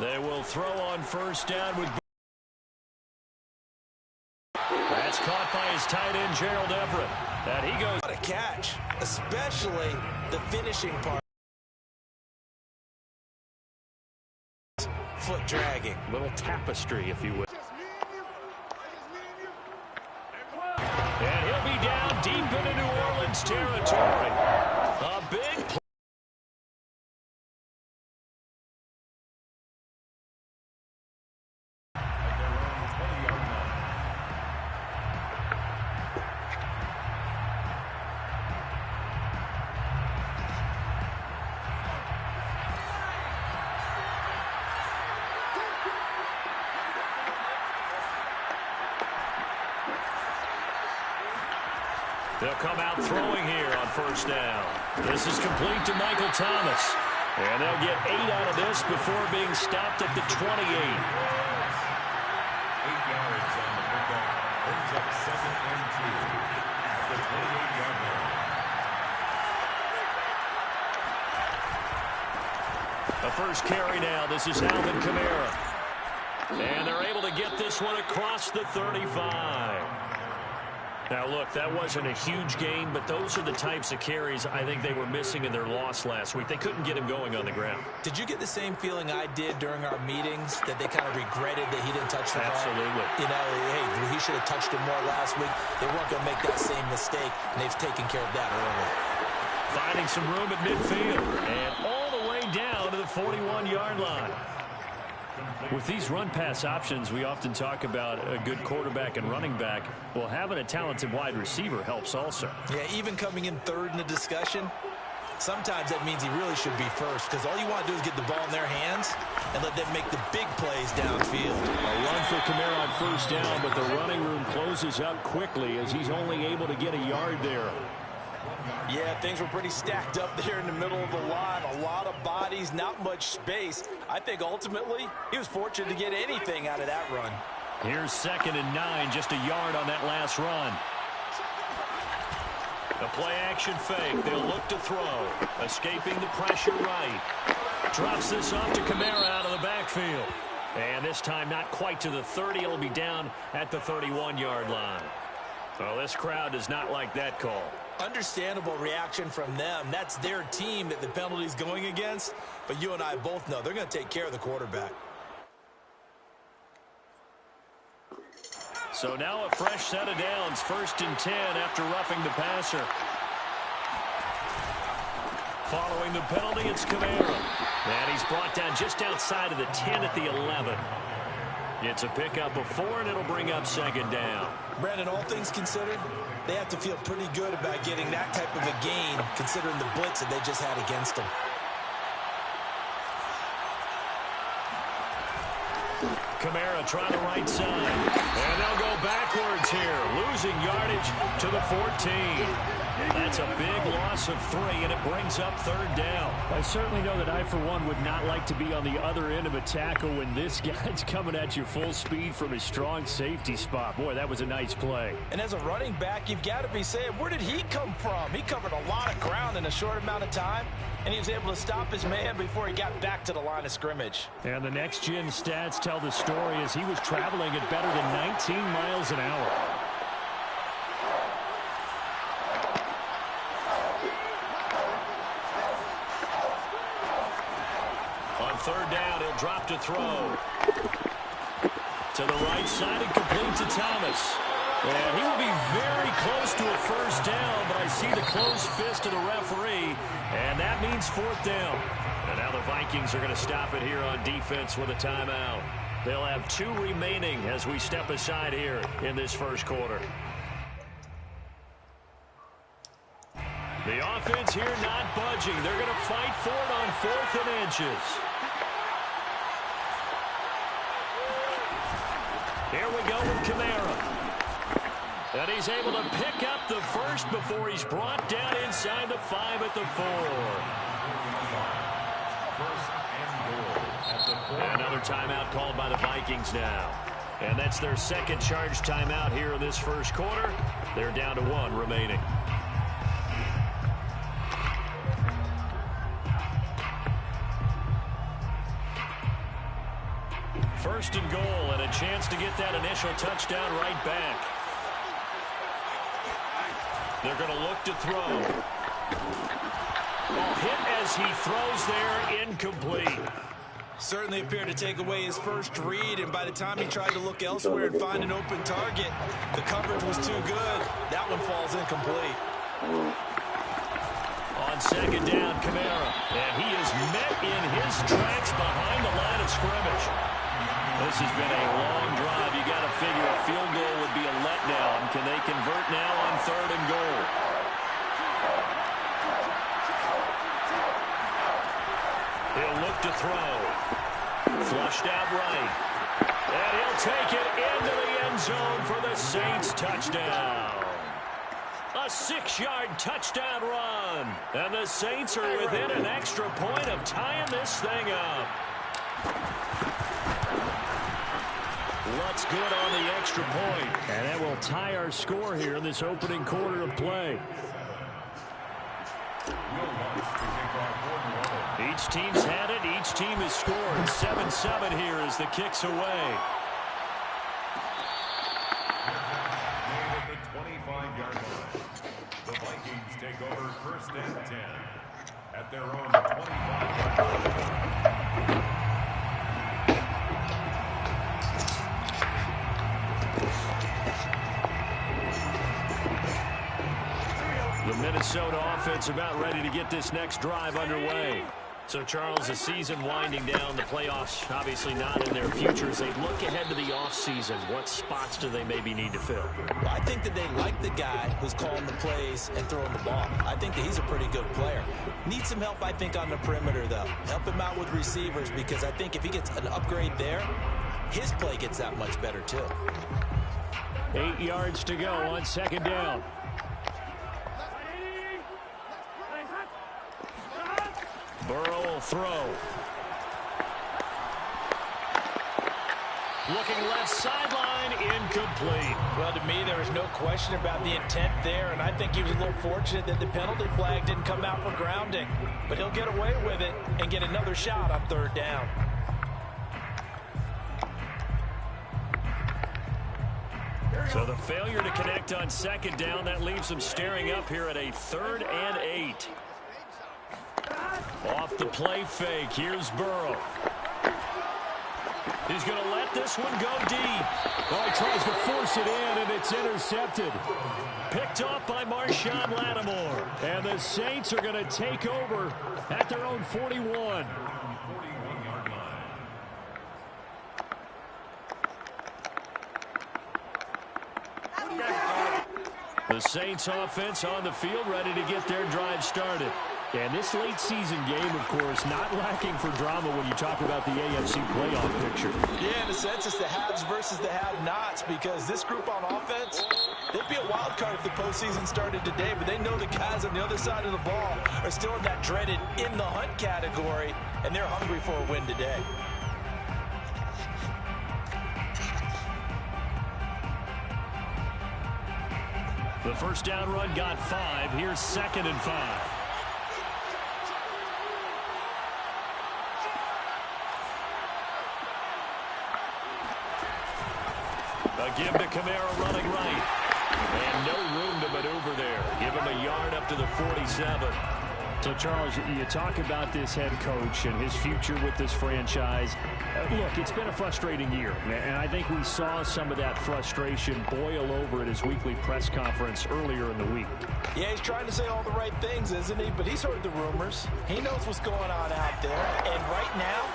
They will throw on first down with. That's caught by his tight end, Gerald Everett. And he goes. What a catch, especially the finishing part. Foot dragging. Little tapestry, if you will. And he'll be down deep into New Orleans territory. A big play. They'll come out throwing here on first down. This is complete to Michael Thomas. And they'll get 8 out of this before being stopped at the 28. 8 yards on the pickup. Brings up 2nd and 2 at the 28-yard line. The first carry now. This is Alvin Kamara. And they're able to get this one across the 35. Now, look, that wasn't a huge gain, but those are the types of carries I think they were missing in their loss last week. They couldn't get him going on the ground. Did you get the same feeling I did during our meetings, that they kind of regretted that he didn't touch the ball? Absolutely. You know, hey, he should have touched it more last week. They weren't going to make that same mistake, and they've taken care of that early. Finding some room at midfield, and all the way down to the 41-yard line. With these run-pass options, we often talk about a good quarterback and running back. Well, having a talented wide receiver helps also. Yeah, even coming in third in the discussion, sometimes that means he really should be first, because all you want to do is get the ball in their hands and let them make the big plays downfield. A run for Kamara on first down, but the running room closes up quickly as he's only able to get a yard there. Yeah, things were pretty stacked up there in the middle of the line. A lot of bodies, not much space. I think ultimately he was fortunate to get anything out of that run. Here's 2nd and 9, just a yard on that last run. The play action fake. They'll look to throw. Escaping the pressure right. Drops this off to Kamara out of the backfield. And this time not quite to the 30. It'll be down at the 31-yard line. Well, this crowd does not like that call. Understandable reaction from them. That's their team that the penalty's going against. But you and I both know they're going to take care of the quarterback. So now a fresh set of downs. 1st and 10 after roughing the passer. Following the penalty, it's Kamara. And he's brought down just outside of the 10 at the 11. It's a pickup of 4, and it'll bring up 2nd down. Brandon, all things considered, they have to feel pretty good about getting that type of a gain, considering the blitz that they just had against them. Kamara trying the right side. And they'll go backwards here, losing yardage to the 14. That's a big loss of 3, and it brings up 3rd down. I certainly know that I, for one, would not like to be on the other end of a tackle when this guy's coming at you full speed from his strong safety spot. Boy, that was a nice play. And as a running back, you've got to be saying, where did he come from? He covered a lot of ground in a short amount of time, and he was able to stop his man before he got back to the line of scrimmage. And the next-gen stats tell the story as he was traveling at better than 19 miles an hour. On 3rd down, he'll drop to throw. To the right side and complete to Thomas. And he will be very close to a first down, but I see the closed fist of the referee, and that means fourth down. And now the Vikings are going to stop it here on defense with a timeout. They'll have 2 remaining as we step aside here in this first quarter. The offense here not budging. They're going to fight for it on 4th and inches. Here we go with Kamara. And he's able to pick up the first before he's brought down inside the 5 at the 4. Another timeout called by the Vikings now. And that's their second charge timeout here in this first quarter. They're down to 1 remaining. First and goal, and a chance to get that initial touchdown right back. They're going to look to throw. Ball hit as he throws there, incomplete. Certainly appeared to take away his first read, and by the time he tried to look elsewhere and find an open target, the coverage was too good. That one falls incomplete. On second down, Kamara, and he is met in his tracks behind the line of scrimmage. This has been a long drive. You got to figure a field goal would be a letdown. Can they convert now on 3rd and goal? He'll look to throw. Flushed out right. And he'll take it into the end zone for the Saints touchdown. A 6-yard touchdown run. And the Saints are within an extra point of tying this thing up. Lutz good on the extra point. And that will tie our score here in this opening quarter of play. Each team's had it. Each team has scored. 7-7 here as the kick's away. At the 25-yard line, the Vikings take over 1st and 10 at their own 25-yard line. The Minnesota offense about ready to get this next drive underway. So, Charles, the season winding down, the playoffs obviously not in their future. As they look ahead to the offseason, what spots do they maybe need to fill? Well, I think that they like the guy who's calling the plays and throwing the ball. I think that he's a pretty good player. Needs some help, I think, on the perimeter, though. Help him out with receivers, because I think if he gets an upgrade there, his play gets that much better, too. 8 yards to go on second down. Burrow will throw. Looking left sideline, incomplete. Well, to me, there was no question about the intent there, and I think he was a little fortunate that the penalty flag didn't come out for grounding. But he'll get away with it and get another shot on 3rd down. So the failure to connect on second down, that leaves them staring up here at a 3rd and 8. Off the play fake, here's Burrow. He's going to let this one go deep. Oh, he tries to force it in, and it's intercepted. Picked off by Marshawn Lattimore. And the Saints are going to take over at their own 41. The Saints offense on the field ready to get their drive started. And this late season game, of course, not lacking for drama when you talk about the AFC playoff picture. Yeah, in a sense, it's the haves versus the have-nots, because this group on offense, they'd be a wild card if the postseason started today, but they know the guys on the other side of the ball are still in that dreaded in-the-hunt category, and they're hungry for a win today. The first down run got 5. Here's 2nd and 5. A give to Kamara running right. And no room to maneuver there. Give him a yard up to the 47. So, Charles, you talk about this head coach and his future with this franchise. Look, it's been a frustrating year, and I think we saw some of that frustration boil over at his weekly press conference earlier in the week. Yeah, he's trying to say all the right things, isn't he? But he's heard the rumors. He knows what's going on out there. And right now,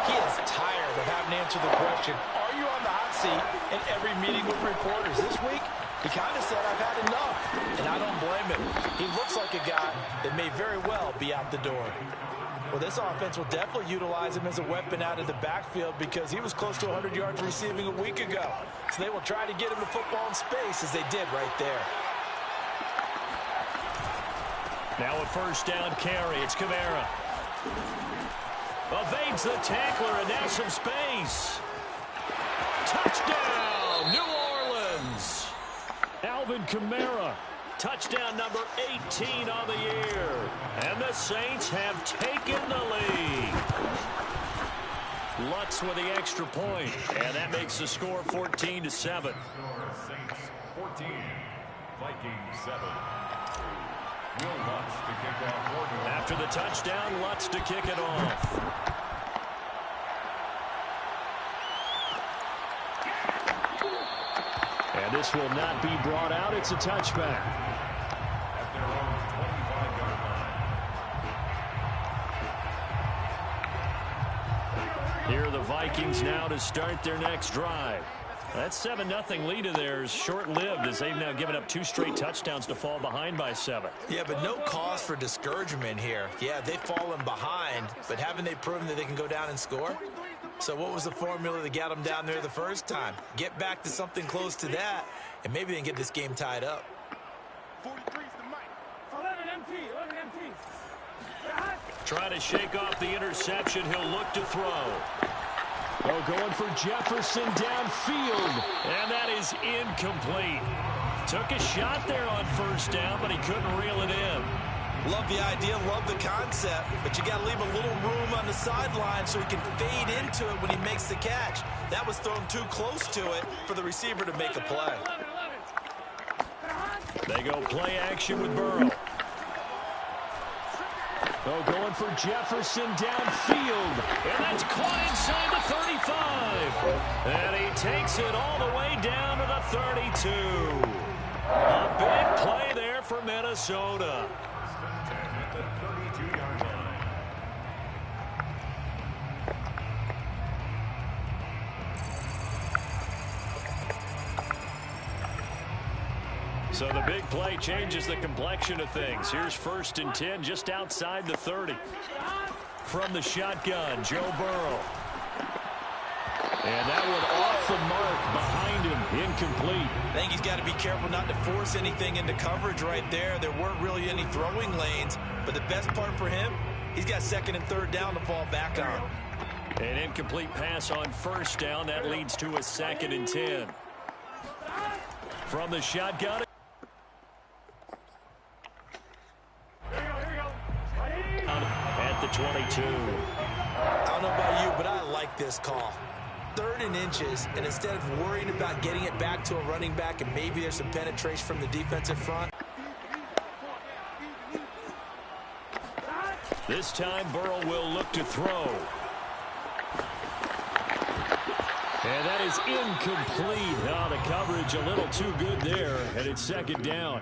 he is tired of having to answer the question, are you on the hot seat in every meeting with reporters? This week, he kind of said, I've had enough. And I don't blame him. He looks like a guy that may very well be out the door. Well, this offense will definitely utilize him as a weapon out of the backfield because he was close to 100 yards receiving a week ago. So they will try to get him the football in space as they did right there. Now a first down carry. It's Kamara. Evades the tackler, and now some space. Touchdown, New Orleans. Alvin Kamara. Touchdown number 18 on the year. And the Saints have taken the lead. Lutz with the extra point, and that makes the score 14-7. Saints 14, Vikings 7. Will Lutz to kick off. After the touchdown, Lutz to kick it off. And this will not be brought out. It's a touchback. At their own 25-yard line. Here are the Vikings now to start their next drive. That 7-0 lead of theirs short-lived as they've now given up 2 straight touchdowns to fall behind by 7. Yeah, but no cause for discouragement here. Yeah, they've fallen behind, but haven't they proven that they can go down and score? So what was the formula that got them down there the first time? Get back to something close to that, and maybe they can get this game tied up. 43's the mic. 11 MT. Trying to shake off the interception. He'll look to throw. Oh, going for Jefferson downfield. And that is incomplete. Took a shot there on first down, but he couldn't reel it in. Love the idea, love the concept, but you got to leave a little room on the sideline so he can fade into it when he makes the catch. That was thrown too close to it for the receiver to make a play. They go play action with Burrow. Oh, going for Jefferson downfield. And that's caught inside the 35. And he takes it all the way down to the 32. A big play there for Minnesota. At the 32-yard line. So the big play changes the complexion of things. Here's 1st and 10 just outside the 30. From the shotgun, Joe Burrow. And that one off the mark behind him, incomplete. I think he's got to be careful not to force anything into coverage right there. There weren't really any throwing lanes, but the best part for him, he's got 2nd and 3rd down to fall back on. An incomplete pass on first down. That leads to a 2nd and 10. From the shotgun. At the 22. I don't know about you, but I like this call. 3rd and inches, and instead of worrying about getting it back to a running back and maybe there's some penetration from the defensive front. This time Burrow will look to throw. And that is incomplete. Oh, the coverage a little too good there, and it's 2nd down.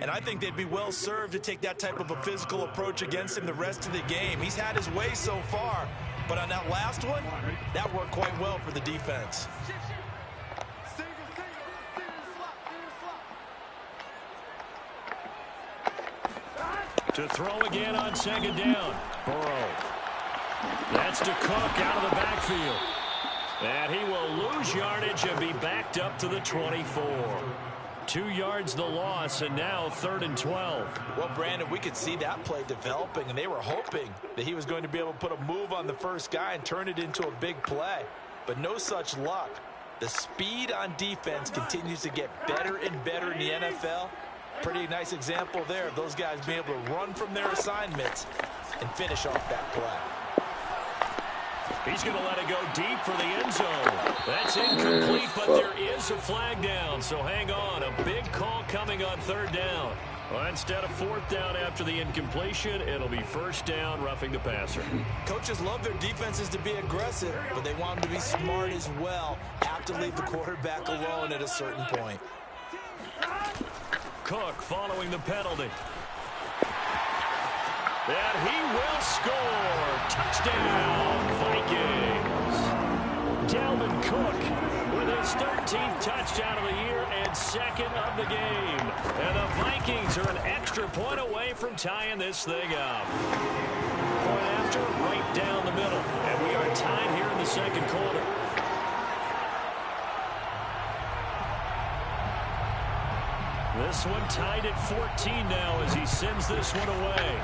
And I think they'd be well served to take that type of a physical approach against him the rest of the game. He's had his way so far, but on that last one, that worked quite well for the defense. To throw again on 2nd down. Burrow. That's to Cook out of the backfield. And he will lose yardage and be backed up to the 24. 2 yards the loss, and now 3rd and 12. Well, Brandon, we could see that play developing, and they were hoping that he was going to be able to put a move on the first guy and turn it into a big play. But no such luck. The speed on defense continues to get better and better in the NFL. Pretty nice example there of those guys being able to run from their assignments and finish off that play. He's going to let it go deep for the end zone. That's incomplete, but there is a flag down, so hang on. A big call coming on 3rd down. Well, instead of fourth down after the incompletion, it'll be first down, roughing the passer. Coaches love their defenses to be aggressive, but they want them to be smart as well. Have to leave the quarterback alone at a certain point. Cook following the penalty. And he will score. Touchdown, Vikings. Dalvin Cook with his 13th touchdown of the year and second of the game. And the Vikings are an extra point away from tying this thing up. Point after, right down the middle. And we are tied here in the second quarter. This one tied at 14 now as he sends this one away.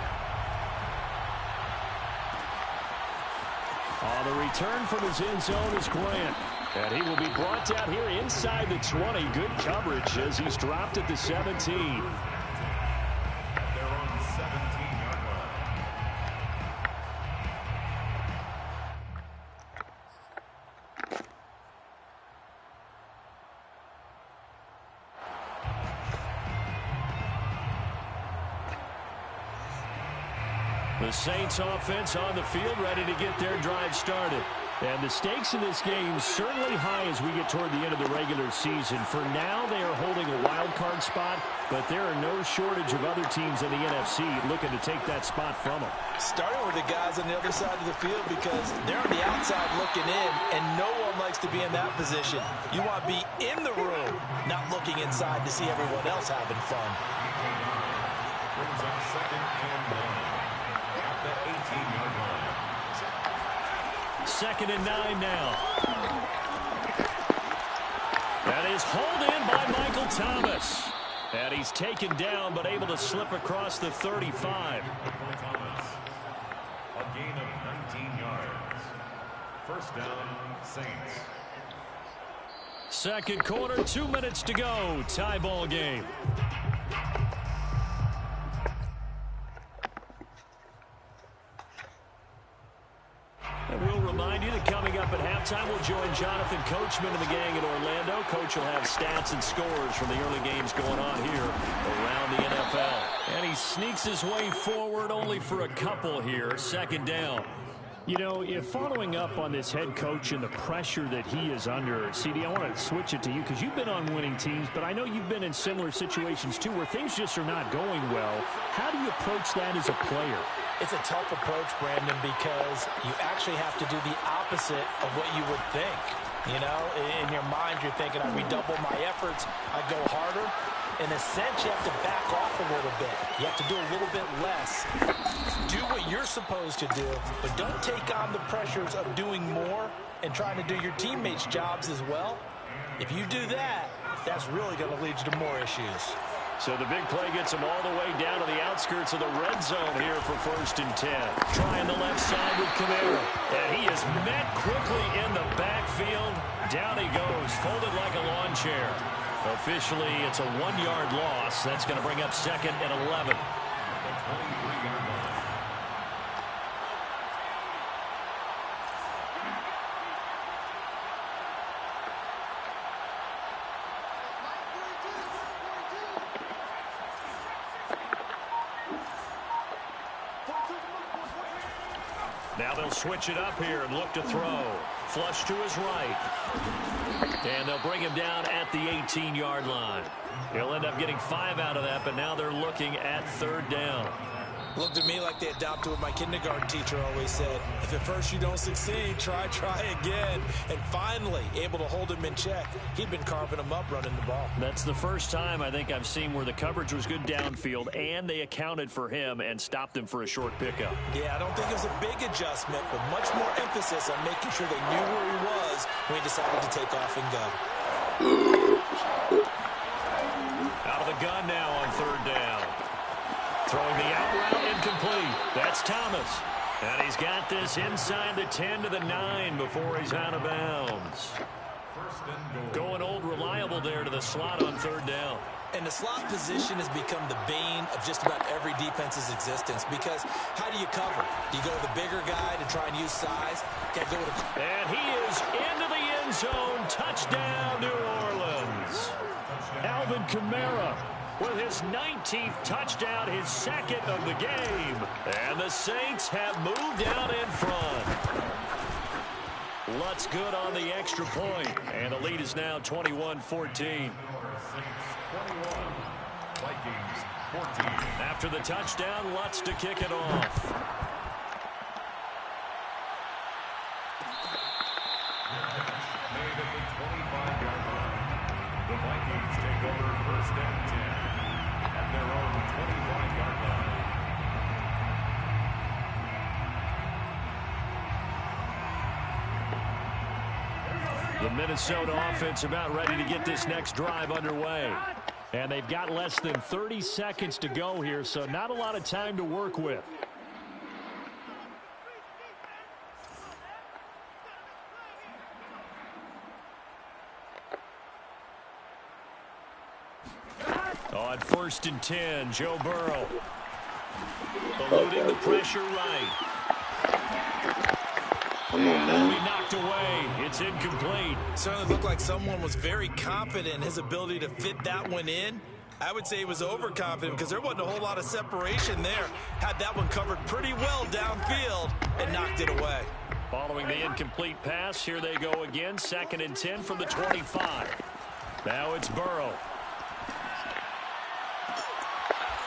On the return from his end zone is Grant. And he will be brought out here inside the 20. Good coverage as he's dropped at the 17. They're on the 17-yard line. The Saints offense on the field, ready to get their drive started. And the stakes in this game certainly high as we get toward the end of the regular season. For now, they are holding a wild card spot, but there are no shortage of other teams in the NFC looking to take that spot from them. Starting with the guys on the other side of the field because they're on the outside looking in, and no one likes to be in that position. You want to be in the room, not looking inside to see everyone else having fun. Brings up 2nd and 9 at the 18-yard line. 2nd and 9 now. That is hauled in by Michael Thomas. And he's taken down but able to slip across the 35. Thomas, a gain of 19 yards. First down, Saints. Second quarter, 2 minutes to go. Tie ball game. And we'll remind you that coming up at halftime, we'll join Jonathan Coachman and the gang in Orlando. Coach will have stats and scores from the early games going on here around the NFL. And he sneaks his way forward only for a couple here. 2nd down. You know, if following up on this head coach and the pressure that he is under, CD, I want to switch it to you because you've been on winning teams, but I know you've been in similar situations too where things just are not going well. How do you approach that as a player? It's a tough approach, Brandon, because you actually have to do the opposite of what you would think. You know, in your mind, you're thinking, I redouble my efforts, I go harder. In a sense, you have to back off a little bit. You have to do a little bit less. Do what you're supposed to do, but don't take on the pressures of doing more and trying to do your teammates' jobs as well. If you do that, that's really going to lead you to more issues. So the big play gets him all the way down to the outskirts of the red zone here for 1st and 10. Trying the left side with Kamara. And he is met quickly in the backfield. Down he goes, folded like a lawn chair. Officially, it's a 1-yard loss. That's going to bring up 2nd and 11. The 23-yard line. Now they'll switch it up here and look to throw. Flush to his right. And they'll bring him down at the 18-yard line. He'll end up getting 5 out of that, but now they're looking at 3rd down. Looked to me like they adopted what my kindergarten teacher always said. If at first you don't succeed, try again. And finally, able to hold him in check. He'd been carving him up running the ball. That's the first time I think I've seen where the coverage was good downfield and they accounted for him and stopped him for a short pickup. Yeah, I don't think it was a big adjustment, but much more emphasis on making sure they knew where he was when he decided to take off and go. Out of the gun now on 3rd down. Throwing the out route, incomplete. That's Thomas. And he's got this inside the 10 to the 9 before he's out of bounds. Going old reliable there to the slot on 3rd down. And the slot position has become the bane of just about every defense's existence because how do you cover? Do you go to the bigger guy to try and use size? Can't go with a... And he is into the end zone. Touchdown, New Orleans. Alvin Kamara with his 19th touchdown, his second of the game. And the Saints have moved out in front. Lutz good on the extra point, and the lead is now 21-14. Saints 21, Vikings 14. After the touchdown, Lutz to kick it off. Made at the 25-yard line. The Vikings take over first and 10 at their own 25-yard line. The Minnesota offense about ready to get this next drive underway. And they've got less than 30 seconds to go here, so not a lot of time to work with. On 1st and 10, Joe Burrow. Eluding the pressure right. That'll be knocked away. It's incomplete. Certainly looked like someone was very confident in his ability to fit that one in. I would say he was overconfident because there wasn't a whole lot of separation there. Had that one covered pretty well downfield and knocked it away. Following the incomplete pass, here they go again. 2nd and 10 from the 25. Now it's Burrow.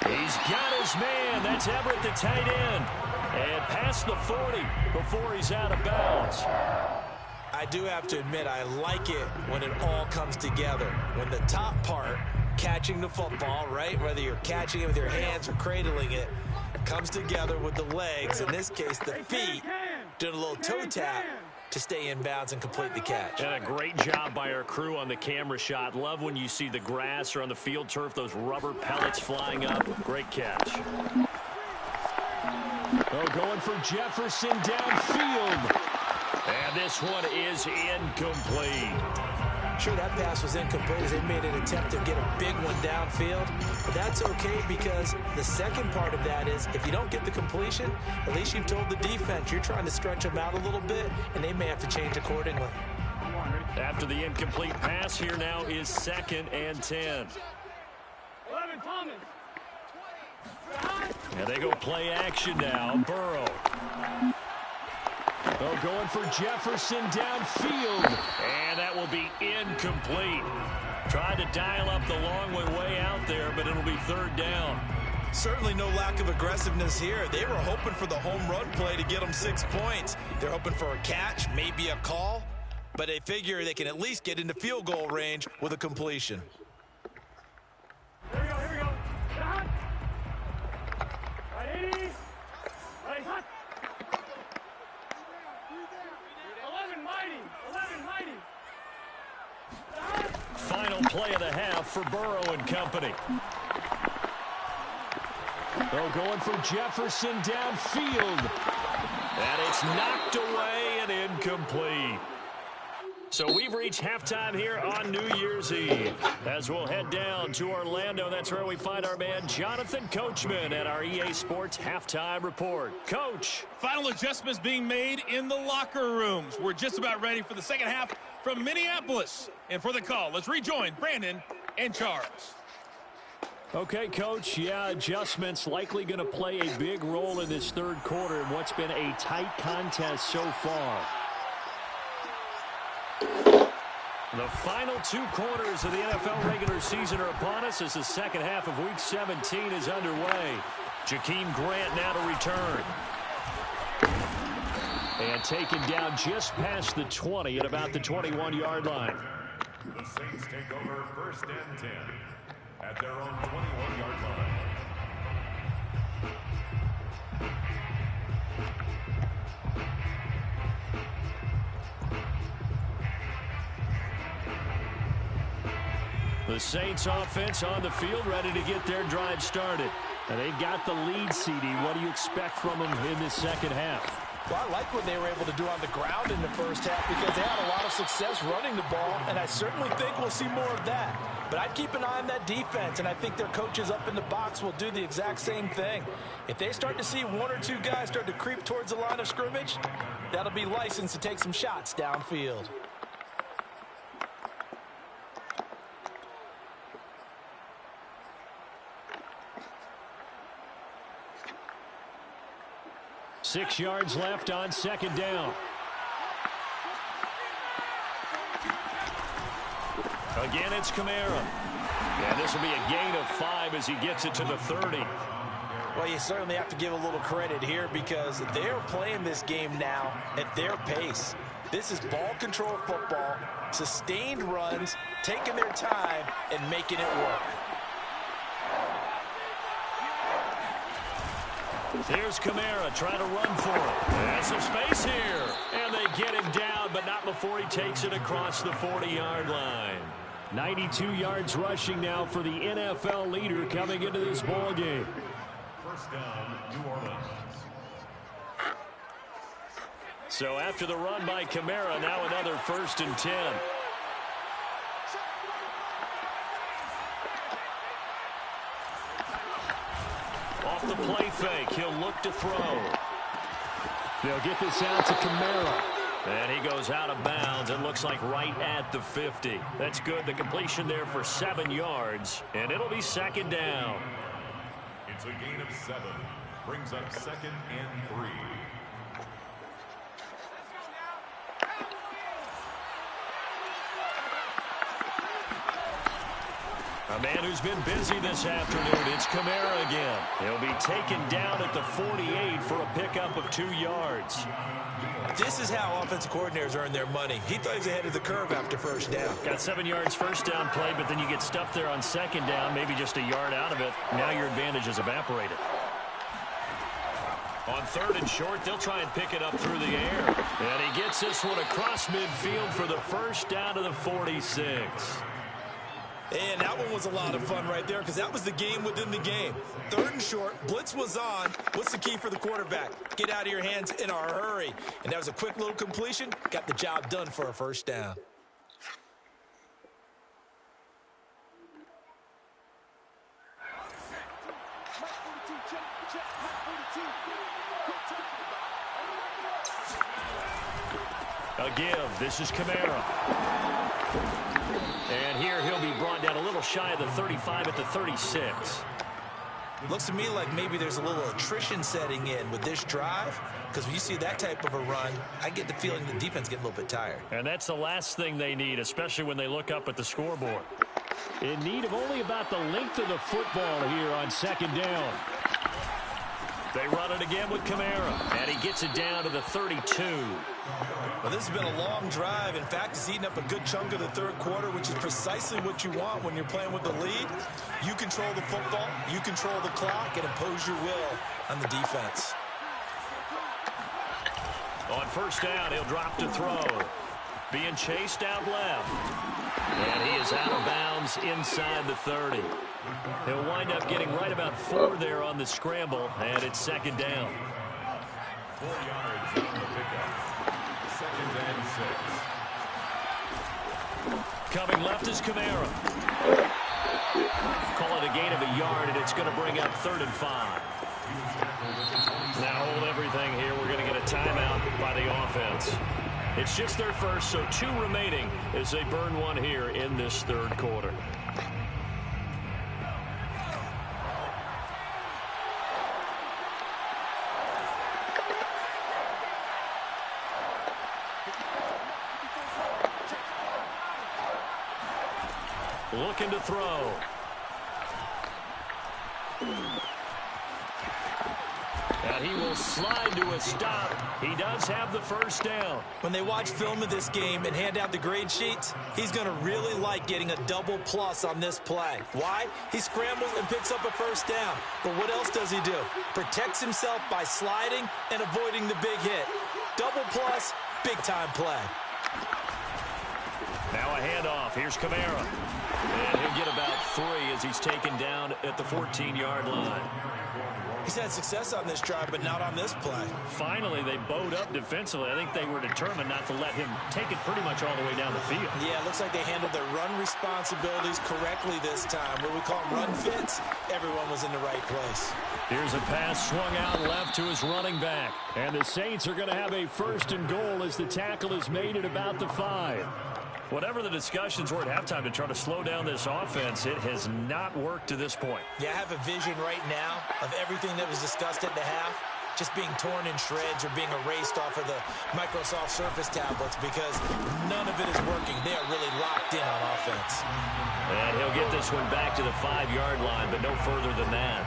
He's got his man. That's Everett, the tight end. And past the 40 before he's out of bounds. I do have to admit, I like it when it all comes together. When the top part, catching the football, right, whether you're catching it with your hands or cradling it, comes together with the legs, in this case the feet, doing a little toe tap to stay in bounds and complete the catch. And a great job by our crew on the camera shot. Love when you see the grass or on the field turf, those rubber pellets flying up. Great catch. Oh, going for Jefferson downfield. And this one is incomplete. Sure, that pass was incomplete as they made an attempt to get a big one downfield. But that's okay because the second part of that is if you don't get the completion, at least you've told the defense you're trying to stretch them out a little bit, and they may have to change accordingly. After the incomplete pass, here now is 2nd and 10. 11, Thomas. And they go play action now. Burrow. Oh, going for Jefferson downfield. And that will be incomplete. Tried to dial up the long one way out there, but it'll be 3rd down. Certainly no lack of aggressiveness here. They were hoping for the home run play to get them 6 points. They're hoping for a catch, maybe a call, but they figure they can at least get into field goal range with a completion. Here we go, here we go. Hot. Right, 80. Right, hot. 11 mighty. 11 mighty. Final play of the half for Burrow and company. Oh, going for Jefferson downfield. And it's knocked away and incomplete. So we've reached halftime here on New Year's Eve. As we'll head down to Orlando, that's where we find our man Jonathan Coachman at our EA Sports Halftime Report. Coach. Final adjustments being made in the locker rooms. We're just about ready for the second half from Minneapolis. And for the call, let's rejoin Brandon and Charles. Okay, Coach, yeah, adjustments likely going to play a big role in this 3rd quarter in what's been a tight contest so far. The final 2 quarters of the NFL regular season are upon us as the second half of Week 17 is underway. Jakeem Grant now to return. And taken down just past the 20 at about the 21-yard line. The Saints take over 1st and 10 at their own 21-yard line. The Saints offense on the field ready to get their drive started. And they've got the lead, CD. What do you expect from them in this second half? Well, I like what they were able to do on the ground in the first half because they had a lot of success running the ball, and I certainly think we'll see more of that. But I'd keep an eye on that defense, and I think their coaches up in the box will do the exact same thing. If they start to see 1 or 2 guys start to creep towards the line of scrimmage, that'll be licensed to take some shots downfield. 6 yards left on second down. Again, it's Kamara. And this will be a gain of 5 as he gets it to the 30. Well, you certainly have to give a little credit here because they're playing this game now at their pace. This is ball control football, sustained runs, taking their time and making it work. Here's Kamara trying to run for it. There's some space here. And they get him down, but not before he takes it across the 40-yard line. 92 yards rushing now for the NFL leader coming into this ball game. First down, New Orleans. So after the run by Kamara, now another 1st and 10. Off the play fake, he'll look to throw. They'll get this out to Kamara. And he goes out of bounds. It looks like right at the 50. That's good. The completion there for 7 yards. And it'll be 2nd down. It's a gain of 7. Brings up 2nd and 3. A man who's been busy this afternoon. It's Kamara again. He'll be taken down at the 48 for a pickup of 2 yards. This is how offensive coordinators earn their money. He thought he was ahead of the curve after first down. Got 7 yards first down play, but then you get stuffed there on 2nd down, maybe just a yard out of it. Now your advantage is evaporated. On 3rd and short, they'll try and pick it up through the air. And he gets this one across midfield for the first down to the 46. And that one was a lot of fun right there because that was the game within the game. 3rd and short, blitz was on. What's the key for the quarterback? Get out of your hands in a hurry. And that was a quick little completion. Got the job done for a first down. A give. This is Kamara. And here he'll be brought down a little shy of the 35 at the 36. Looks to me like maybe there's a little attrition setting in with this drive, because when you see that type of a run, I get the feeling the defense getting a little bit tired. And that's the last thing they need, especially when they look up at the scoreboard. In need of only about the length of the football here on 2nd down. They run it again with Kamara, and he gets it down to the 32. Well, this has been a long drive. In fact, it's eaten up a good chunk of the 3rd quarter, which is precisely what you want when you're playing with the lead. You control the football, you control the clock, and impose your will on the defense. On 1st down, he'll drop to throw. Being chased out left. And he is out of bounds inside the 30. He'll wind up getting right about 4 there on the scramble, and it's 2nd down. 4 yards on the pickup. 2nd and 6. Coming left is Kamara. Call it a gain of a yard, and it's going to bring up 3rd and 5. Now hold everything here. We're going to get a timeout by the offense. It's just their first, so 2 remaining as they burn one here in this 3rd quarter. Looking to throw. And he will slide to a stop. He does have the first down. When they watch film of this game and hand out the grade sheets, he's going to really like getting a double plus on this play. Why? He scrambles and picks up a first down. But what else does he do? Protects himself by sliding and avoiding the big hit. Double plus, big-time play. Now a handoff. Here's Kamara. And he'll get about 3 as he's taken down at the 14-yard line. He's had success on this drive, but not on this play. Finally, they bowed up defensively. I think they were determined not to let him take it pretty much all the way down the field. Yeah, it looks like they handled their run responsibilities correctly this time. What we call them run fits, everyone was in the right place. Here's a pass swung out left to his running back. And the Saints are going to have a 1st and goal as the tackle is made at about the 5. Whatever the discussions were at halftime to try to slow down this offense, it has not worked to this point. Yeah, I have a vision right now of everything that was discussed at the half just being torn in shreds or being erased off of the Microsoft Surface tablets because none of it is working. They are really locked in on offense. And he'll get this one back to the 5-yard line, but no further than that.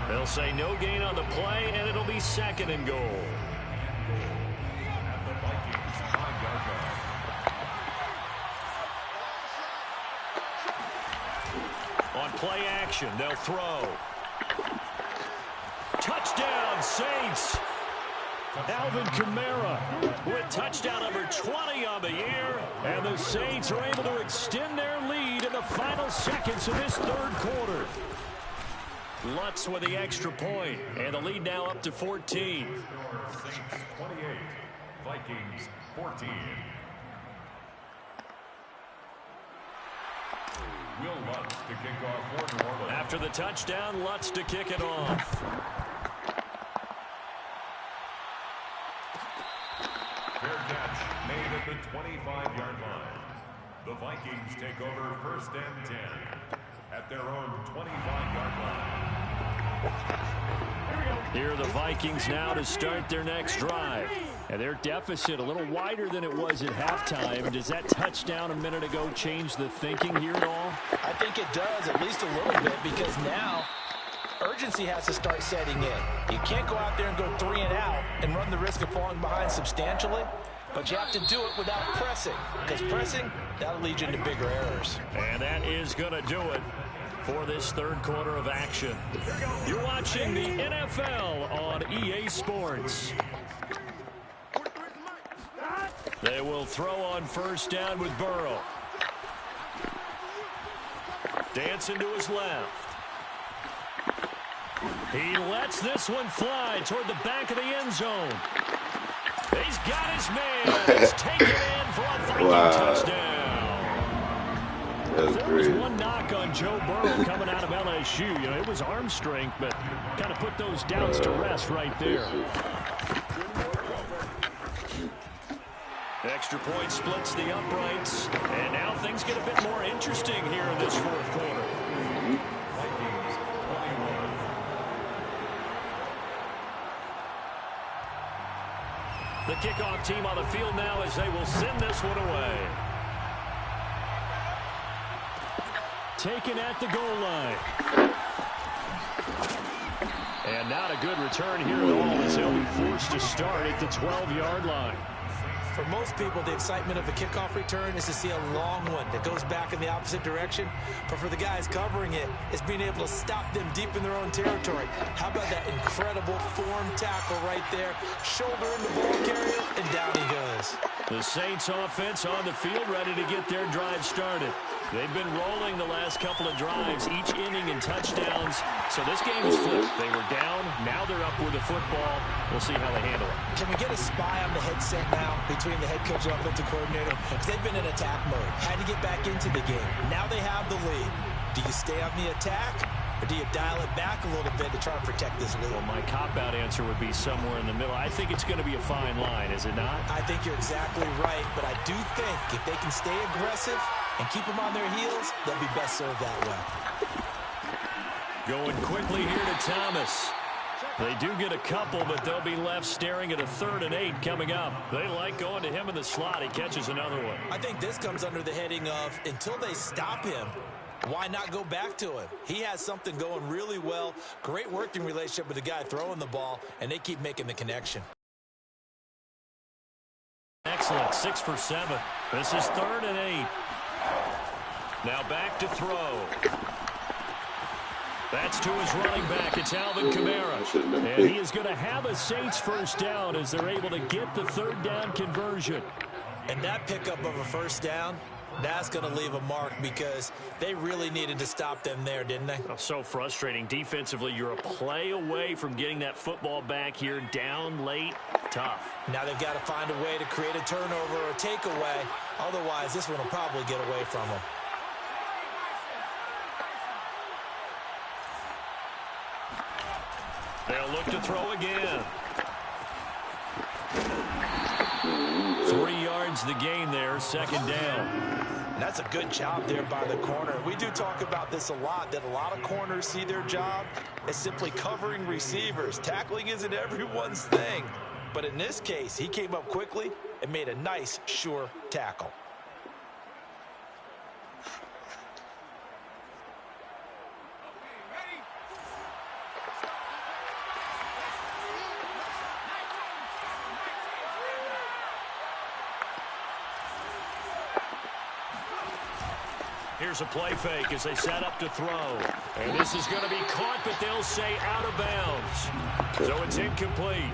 They'll say no gain on the play, and it'll be 2nd and goal. At the Vikings 5-yard line. On play action, they'll throw. Touchdown, Saints! Alvin Kamara with touchdown number 20 on the year. And the Saints are able to extend their lead in the final seconds of this 3rd quarter. Lutz with the extra point, and the lead now up to 14. Saints 28, Vikings 14. Will Lutz to kick off for New Orleans. After the touchdown, Lutz to kick it off. Fair catch made at the 25-yard line. The Vikings take over 1st and 10 at their own 25-yard line. Here are the Vikings now to start their next drive. And their deficit a little wider than it was at halftime. Does that touchdown a minute ago change the thinking here at all? I think it does, at least a little bit, because now urgency has to start setting in. You can't go out there and go 3 and out and run the risk of falling behind substantially, but you have to do it without pressing, because pressing, that'll lead you into bigger errors. And that is going to do it for this 3rd quarter of action. You're watching the NFL on EA Sports. They will throw on 1st down with Burrow. Dancing to his left. He lets this one fly toward the back of the end zone. He's got his man. He's taken in for a Viking touchdown. There was one knock on Joe Burrow coming out of LSU. You know, it was arm strength, but kind of put those doubts to rest right there. Extra point splits the uprights, and now things get a bit more interesting here in this 4th quarter. Vikings 21. The kickoff team on the field now as they will send this one away. Taken at the goal line. And not a good return here at all as they'll be forced to start at the 12-yard line. For most people, the excitement of the kickoff return is to see a long one that goes back in the opposite direction. But for the guys covering it, it's being able to stop them deep in their own territory. How about that incredible form tackle right there? Shoulder in the ball carrier, and down he goes. The Saints offense on the field ready to get their drive started. They've been rolling the last couple of drives, each inning in touchdowns. So this game is flipped. They were down. Now they're up with the football. We'll see how they handle it. Can we get a spy on the headset now between the head coach and offensive coordinator? Because they've been in attack mode. Had to get back into the game. Now they have the lead. Do you stay on the attack, or do you dial it back a little bit to try and protect this lead? Well, my cop-out answer would be somewhere in the middle. I think it's going to be a fine line, is it not? I think you're exactly right, but I do think if they can stay aggressive and keep them on their heels, they'll be best served that way. Going quickly here to Thomas. They do get a couple, but they'll be left staring at a 3rd and 8 coming up. They like going to him in the slot. He catches another one. I think this comes under the heading of, until they stop him, why not go back to him? He has something going really well. Great working relationship with the guy throwing the ball, and they keep making the connection. Excellent. 6 for 7. This is 3rd and 8. Now back to throw. That's to his running back. It's Alvin Kamara. And he is going to have a Saints 1st down as they're able to get the 3rd down conversion. And that pickup of a 1st down, that's going to leave a mark because they really needed to stop them there, didn't they? Oh, so frustrating. Defensively, you're a play away from getting that football back here down late. Tough. Now they've got to find a way to create a turnover or a takeaway. Otherwise, this one will probably get away from them. They'll look to throw again. 3 yards yards the gain there, second down. And that's a good job there by the corner. We do talk about this a lot, that a lot of corners see their job as simply covering receivers. Tackling isn't everyone's thing. But in this case, he came up quickly and made a nice, sure tackle. Here's a play fake as they set up to throw. And this is going to be caught, but they'll say out of bounds. So it's incomplete.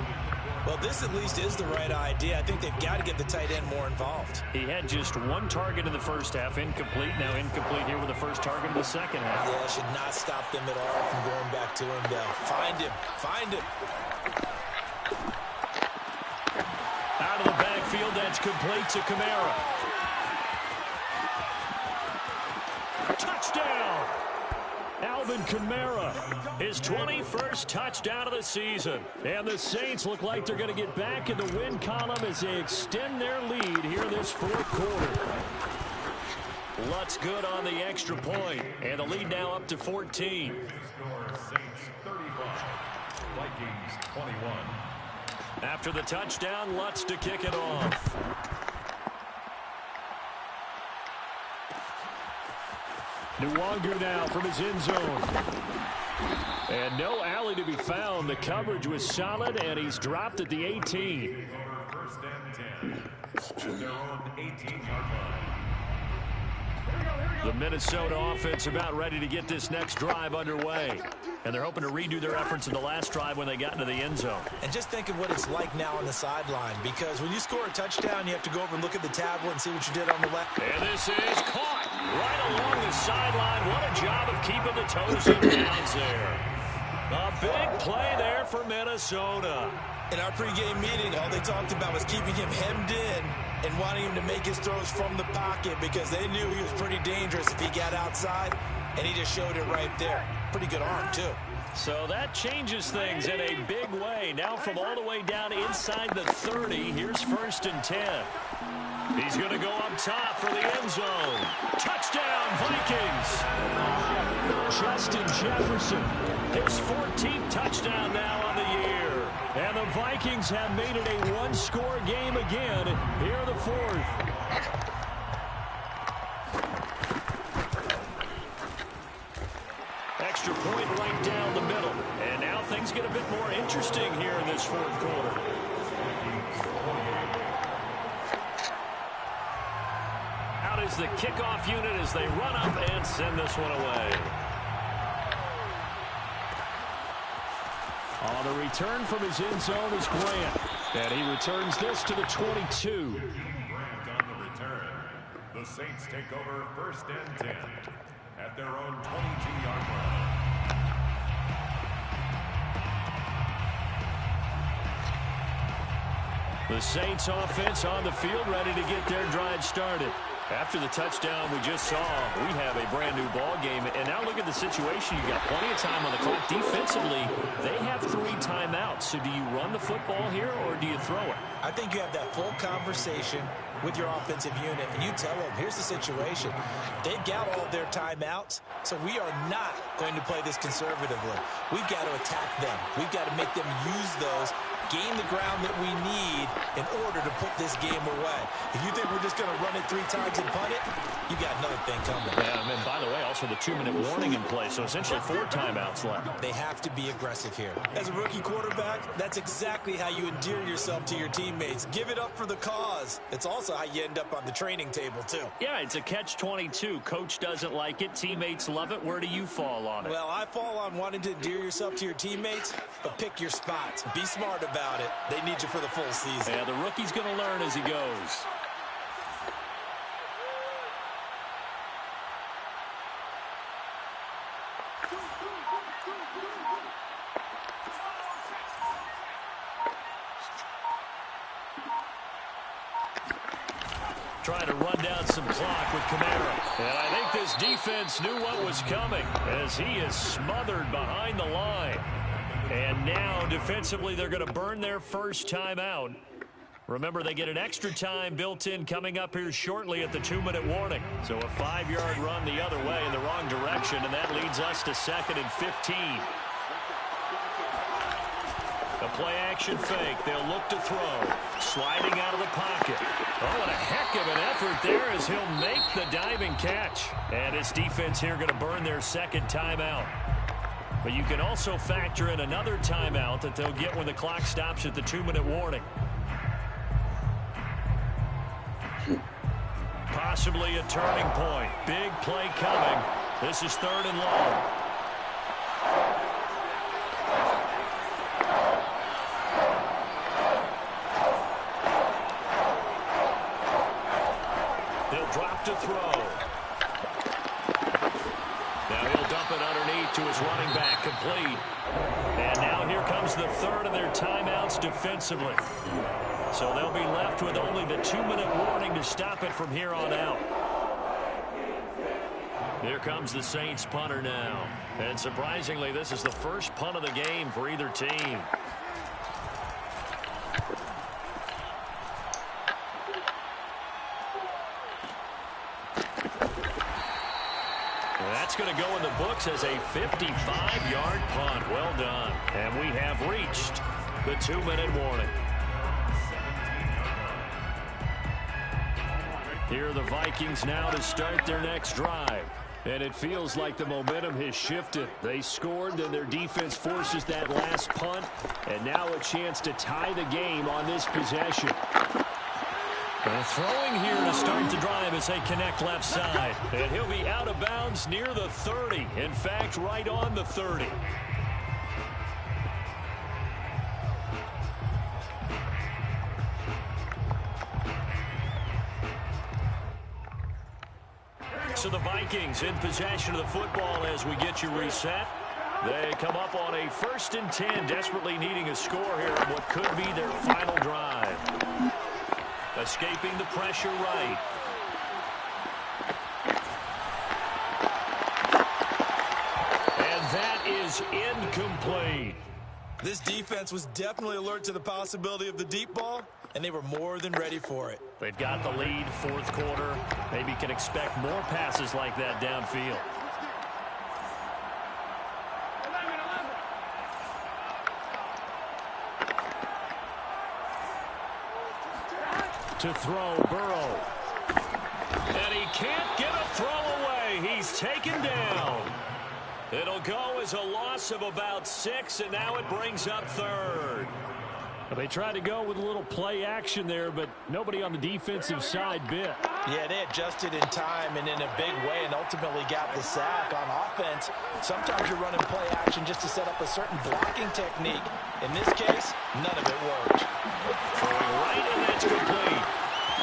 Well, this at least is the right idea. I think they've got to get the tight end more involved. He had just one target in the first half, incomplete. Now incomplete here with the first target in the second half. Yeah, should not stop them at all from going back to him. Find him. Find him. Out of the backfield, that's complete to Kamara. Touchdown! Alvin Kamara, his 21st touchdown of the season. And the Saints look like they're going to get back in the win column as they extend their lead here this fourth quarter. Lutz good on the extra point, and the lead now up to 14. Score Saints 35, Vikings 21. After the touchdown, Lutz to kick it off. Nwangu now from his end zone. And no alley to be found. The coverage was solid, and he's dropped at the 18. First and 10 at their own 18-yard line. The Minnesota offense about ready to get this next drive underway. And they're hoping to redo their efforts in the last drive when they got into the end zone. And just think of what it's like now on the sideline, because when you score a touchdown, you have to go over and look at the tablet and see what you did on the left. And this is caught right along the sideline. What a job of keeping the toes in bounds there. A big play there for Minnesota. In our pregame meeting, all they talked about was keeping him hemmed in and wanting him to make his throws from the pocket because they knew he was pretty dangerous if he got outside, and he just showed it right there. Pretty good arm, too. So that changes things in a big way. Now from all the way down inside the 30, here's first and 10. He's going to go up top for the end zone. Touchdown, Vikings! Justin Jefferson, his 14th touchdown now on the year. And the Vikings have made it a one-score game again here in the fourth. Extra point right down the middle. And now things get a bit more interesting here in this fourth quarter. Out is the kickoff unit as they run up and send this one away. On the return from his end zone is Grant. And he returns this to the 22. Grant on the return. The Saints take over first and 10 at their own 22-yard line. The Saints offense on the field ready to get their drive started. After the touchdown we just saw, we have a brand new ball game. And now look at the situation. You got plenty of time on the clock. Defensively, they have 3 timeouts. So do you run the football here or do you throw it? I think you have that full conversation with your offensive unit, and you tell them, here's the situation. They've got all their timeouts, so we are not going to play this conservatively. We've got to attack them. We've got to make them use those, gain the ground that we need in order to put this game away. If you think we're just going to run it 3 times and punt it, you got another thing coming. Yeah, and by the way, also the 2-minute warning in play, so essentially 4 timeouts left. They have to be aggressive here. As a rookie quarterback, that's exactly how you endear yourself to your teammates. Give it up for the cause. It's also how you end up on the training table, too. Yeah, it's a catch-22. Coach doesn't like it. Teammates love it. Where do you fall on it? Well, I fall on wanting to endear yourself to your teammates, but pick your spots. Be smart about it. They need you for the full season. Yeah, the rookie's going to learn as he goes. Trying to run down some clock with Kamara. And I think this defense knew what was coming as he is smothered behind the line. And now defensively they're going to burn their first timeout. Remember, they get an extra time built in coming up here shortly at the 2-minute warning. So a 5-yard run the other way in the wrong direction, and that leads us to 2nd and 15. A play-action fake. They'll look to throw. Sliding out of the pocket. Oh, and a heck of an effort there as he'll make the diving catch. And his defense here going to burn their second timeout. But you can also factor in another timeout that they'll get when the clock stops at the 2-minute warning. Possibly a turning point. Big play coming. This is 3rd and long. They'll drop to throw. Now he'll dump it underneath to his running back, complete. And now here comes the 3rd of their timeouts defensively. So they'll be left with only the 2-minute warning to stop it from here on out. Here comes the Saints punter now. And surprisingly, this is the first punt of the game for either team. That's going to go in the books as a 55-yard punt. Well done. And we have reached the 2-minute warning. Here are the Vikings now to start their next drive. And it feels like the momentum has shifted. They scored, then their defense forces that last punt. And now a chance to tie the game on this possession. And throwing here to start the drive as they connect left side. And he'll be out of bounds near the 30. In fact, right on the 30. So the Vikings in possession of the football as we get you reset. They come up on a 1st and 10, desperately needing a score here on what could be their final drive. Escaping the pressure right. And that is incomplete. This defense was definitely alert to the possibility of the deep ball, and they were more than ready for it. They've got the lead, 4th quarter. Maybe can expect more passes like that downfield. To throw, Burrow. And he can't get a throw away. He's taken down. It'll go as a loss of about 6, and now it brings up 3rd. They tried to go with a little play action there, but nobody on the defensive side bit. Yeah, they adjusted in time and in a big way and ultimately got the sack. On offense, sometimes you're running play action just to set up a certain blocking technique. In this case, none of it worked. Throwing right, and that's complete.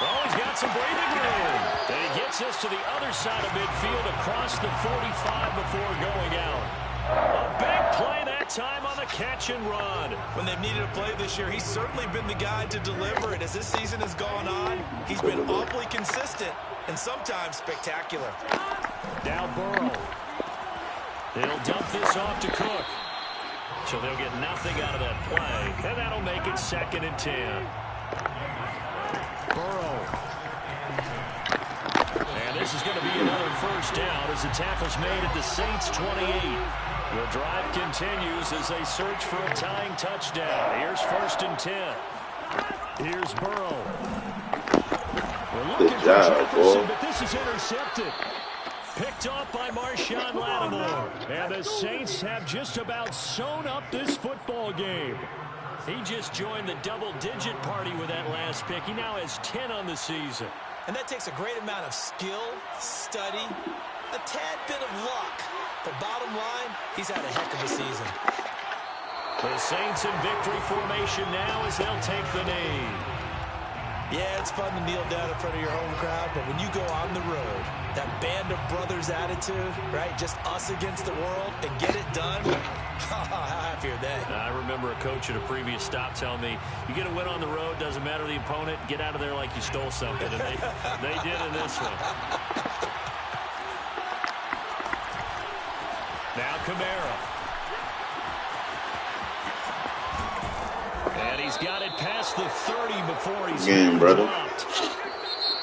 Oh, he's got some breathing room. And he gets us to the other side of midfield across the 45 before going out. A big play that time on the catch and run. When they've needed a play this year, he's certainly been the guy to deliver it. As this season has gone on, he's been awfully consistent and sometimes spectacular. Now Burrow. They'll dump this off to Cook. So they'll get nothing out of that play. And that'll make it 2nd and 10. Burrow. And this is going to be another 1st down as the tackle's made at the Saints' 28. The drive continues as they search for a tying touchdown. Here's 1st and 10. Here's Burrow. We're looking for Jefferson, but this is intercepted. Picked off by Marshawn Lattimore. And the Saints have just about sewn up this football game. He just joined the double-digit party with that last pick. He now has 10 on the season. And that takes a great amount of skill, study, a tad bit of luck. But bottom line, he's had a heck of a season. The Saints in victory formation now as they'll take the knee. Yeah, it's fun to kneel down in front of your home crowd, but when you go on the road, that band of brothers attitude, right, just us against the world, and get it done, how happy are they? I remember a coach at a previous stop telling me, you get a win on the road, doesn't matter the opponent, get out of there like you stole something, and they did in this one. Now Kamara. And he's he's got it past the 30 before he's Game, brother. dropped.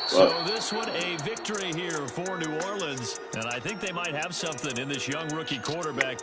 So this one a victory here for New Orleans. And I think they might have something in this young rookie quarterback